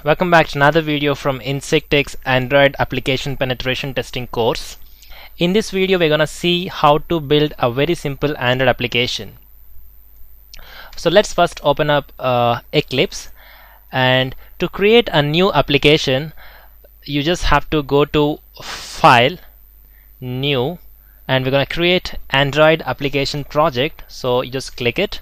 Welcome back to another video from Insectech's Android Application Penetration Testing course. In this video we're gonna see how to build a very simple Android application. So let's first open up Eclipse, and to create a new application you just have to go to File, New, and we're gonna create Android application project. So you just click it,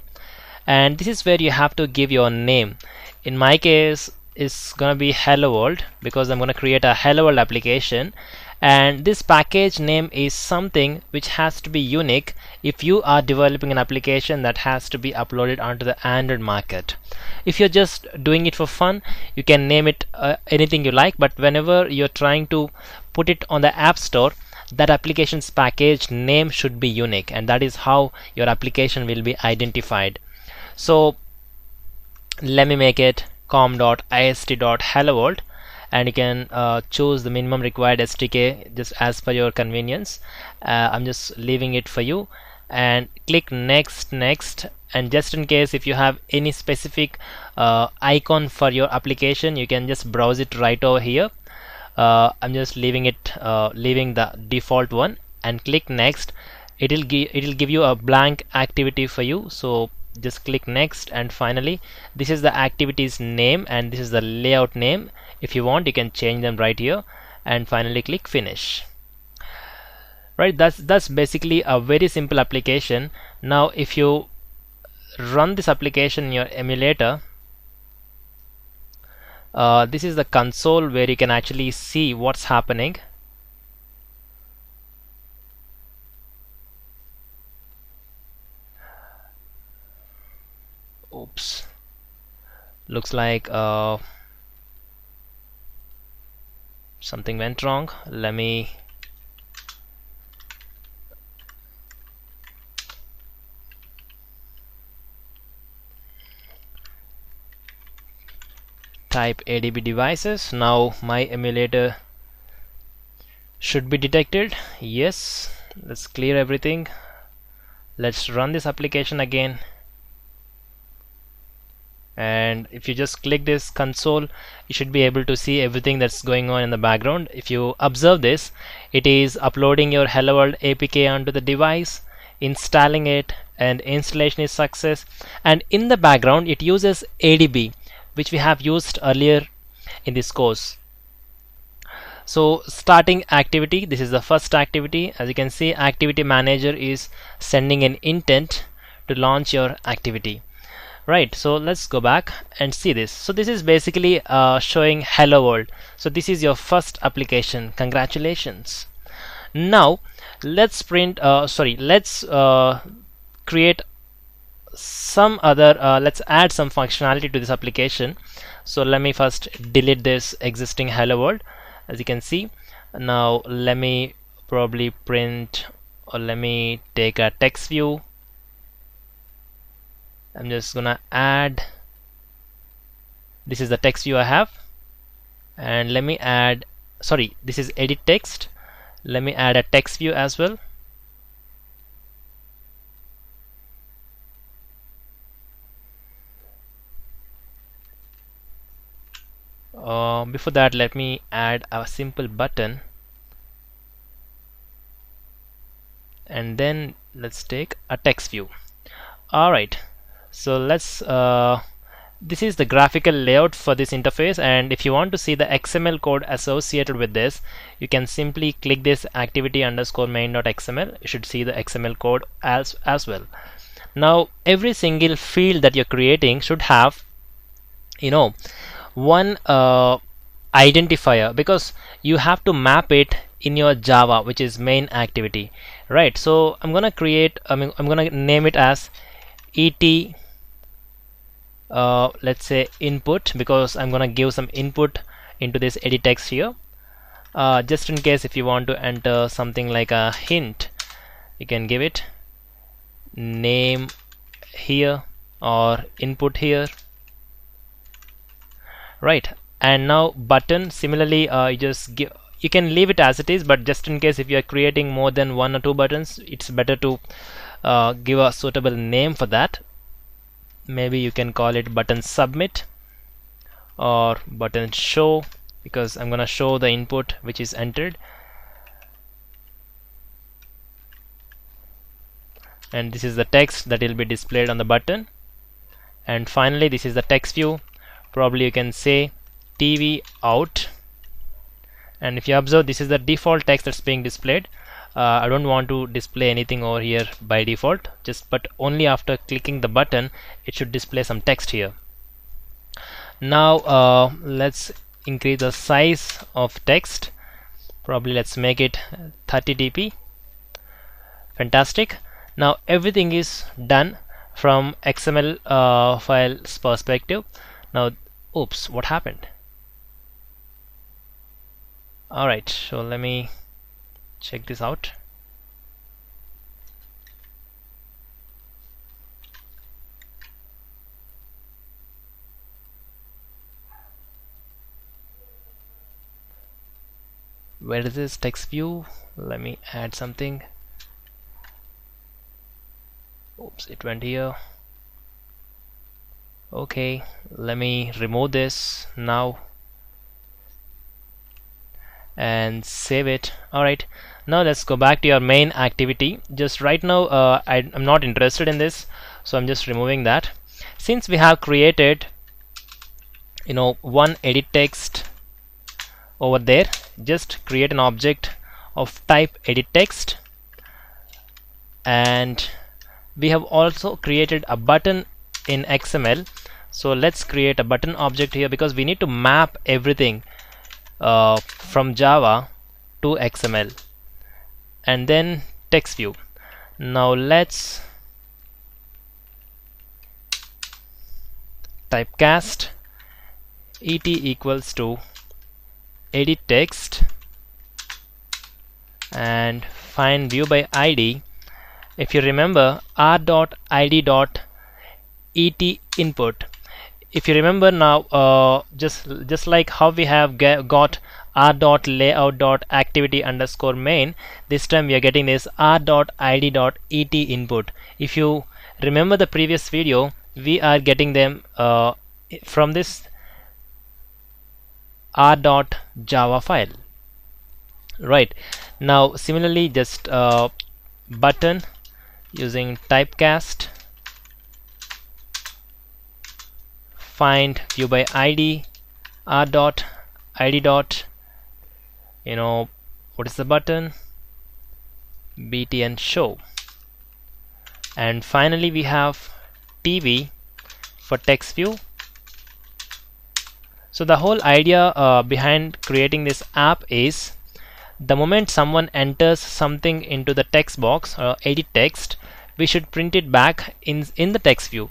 and this is where you have to give your name. In my case it's gonna be Hello World because I'm gonna create a Hello World application, and this package name is something which has to be unique if you are developing an application that has to be uploaded onto the Android market. If you're just doing it for fun, you can name it anything you like, but whenever you're trying to put it on the App Store, that application's package name should be unique, and that is how your application will be identified. So let me make it com.ist.helloworld, and you can choose the minimum required SDK just as per your convenience. I'm just leaving it for you, and click next, and just in case if you have any specific icon for your application, you can just browse it right over here. I'm just leaving the default one, and click next. It'll give you a blank activity for you, so just click next, and finally this is the activity's name and this is the layout name. If you want, you can change them right here, and finally click finish. Right, that's basically a very simple application. Now if you run this application in your emulator, this is the console where you can actually see what's happening. Oops, looks like something went wrong. Let me type ADB devices. Now my emulator should be detected. Yes, let's clear everything. Let's run this application again, and if you just click this console, you should be able to see everything that's going on in the background. If you observe this, it is uploading your Hello World APK onto the device, installing it, and installation is success. And in the background it uses ADB, which we have used earlier in this course. So starting activity, this is the first activity. As you can see, activity manager is sending an intent to launch your activity. Right, so let's go back and see this. So this is basically showing Hello World. So this is your first application. Congratulations. Now let's create some other let's add some functionality to this application. So let me first delete this existing Hello World. As you can see, now let me probably print, or let me take a text view. I'm just gonna add, this is the text view I have, and let me add, sorry, this is edit text. Let me add a text view as well. Before that, let me add a simple button, and then let's take a text view. Alright, so let's this is the graphical layout for this interface, and if you want to see the XML code associated with this, you can simply click this activity_main.xml. You should see the XML code as well. Now every single field that you're creating should have, one identifier, because you have to map it in your Java, which is main activity, right? So I'm gonna name it as ET let's say input, because I'm gonna give some input into this edit text here. Just in case if you want to enter something like a hint, you can give it name here or input here, right? And now button, similarly you can leave it as it is, but just in case if you are creating more than 1 or 2 buttons, it's better to give a suitable name for that. Maybe you can call it button submit, or button show, because I'm gonna show the input which is entered. And this is the text that will be displayed on the button. And finally, this is the text view. Probably you can say TV out. And if you observe, this is the default text that's being displayed. I don't want to display anything over here by default, but only after clicking the button it should display some text here. Now let's increase the size of text. Probably let's make it 30 dp. Fantastic. Now everything is done from XML file's perspective. Now, oops, what happened? Alright, so let me check this out. Where is this text view? Let me add something. Oops, it went here. Okay, let me remove this now and save it. Alright, now let's go back to your main activity. Just right now I'm not interested in this, so I'm just removing that. Since we have created one edit text over there, just create an object of type edit text, and we have also created a button in XML. So let's create a button object here, because we need to map everything from Java to XML. And then text view. Now let's typecast et equals to edit text and find view by ID. If you remember, r.id.et input. If you remember now, just like how we have got r.layout.activity underscore main, this time we are getting this r.id.et input. If you remember the previous video, we are getting them from this r.java file. Right, now similarly, just button using typecast, find view by ID, r.id. What is the button? btn show. And finally we have TV for text view. So the whole idea behind creating this app is, the moment someone enters something into the text box or edit text, we should print it back in the text view.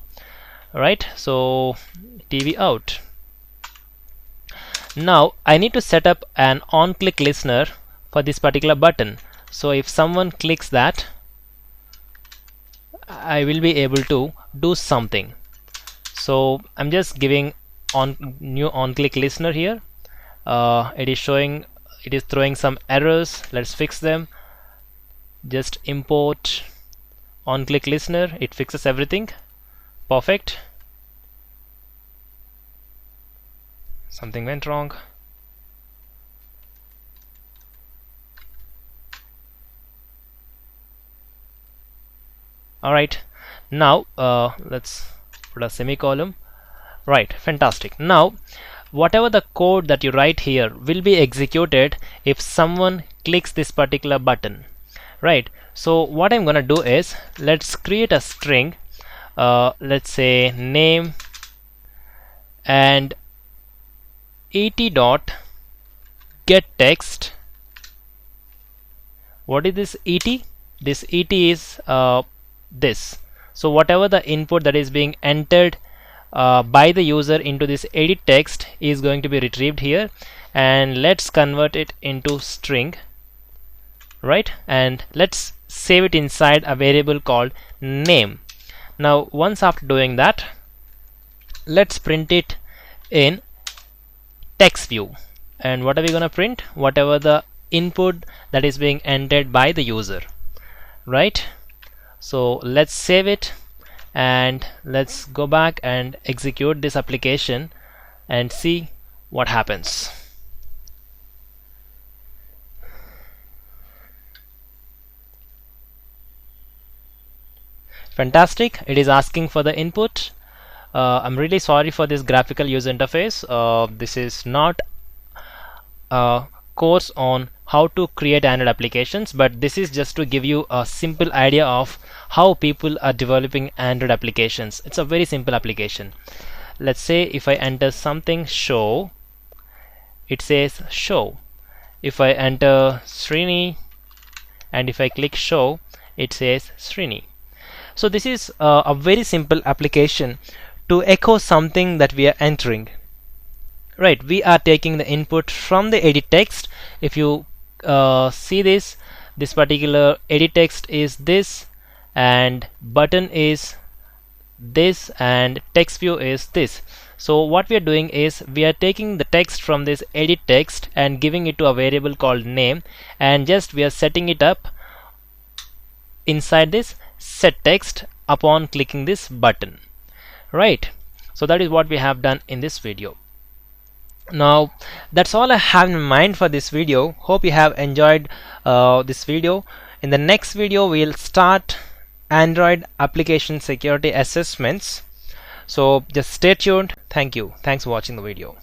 Right, so TV out. Now I need to set up an on-click listener for this particular button. So if someone clicks that, I will be able to do something. So I'm just giving new on-click listener here. It is throwing some errors. Let's fix them. Just import on-click listener. It fixes everything. Perfect. Something went wrong. Alright, now let's put a semicolon. Right, fantastic. Now whatever the code that you write here will be executed if someone clicks this particular button. Right, so what I'm gonna do is, let's create a string, let's say name and et dot get text. What is this et? This et is this. So whatever the input that is being entered by the user into this edit text is going to be retrieved here, and let's convert it into string. Right, and let's save it inside a variable called name. Now once after doing that, let's print it in text view. And what are we going to print? Whatever the input that is being entered by the user. Right, so let's save it and let's go back and execute this application and see what happens. Fantastic, it is asking for the input. I'm really sorry for this graphical user interface. This is not a course on how to create Android applications, but this is just to give you a simple idea of how people are developing Android applications. It's a very simple application. Let's say if I enter something show, it says show. If I enter Srini and if I click show, it says Srini. So this is a very simple application to echo something that we are entering. Right, we are taking the input from the edit text. If you see this particular edit text is this, and button is this, and text view is this. So what we are doing is we are taking the text from this edit text and giving it to a variable called name, and just we are setting it up inside this set text upon clicking this button. Right, so that is what we have done in this video. Now that's all I have in mind for this video. Hope you have enjoyed this video. In the next video we'll start Android application security assessments, so just stay tuned. Thank you. Thanks for watching the video.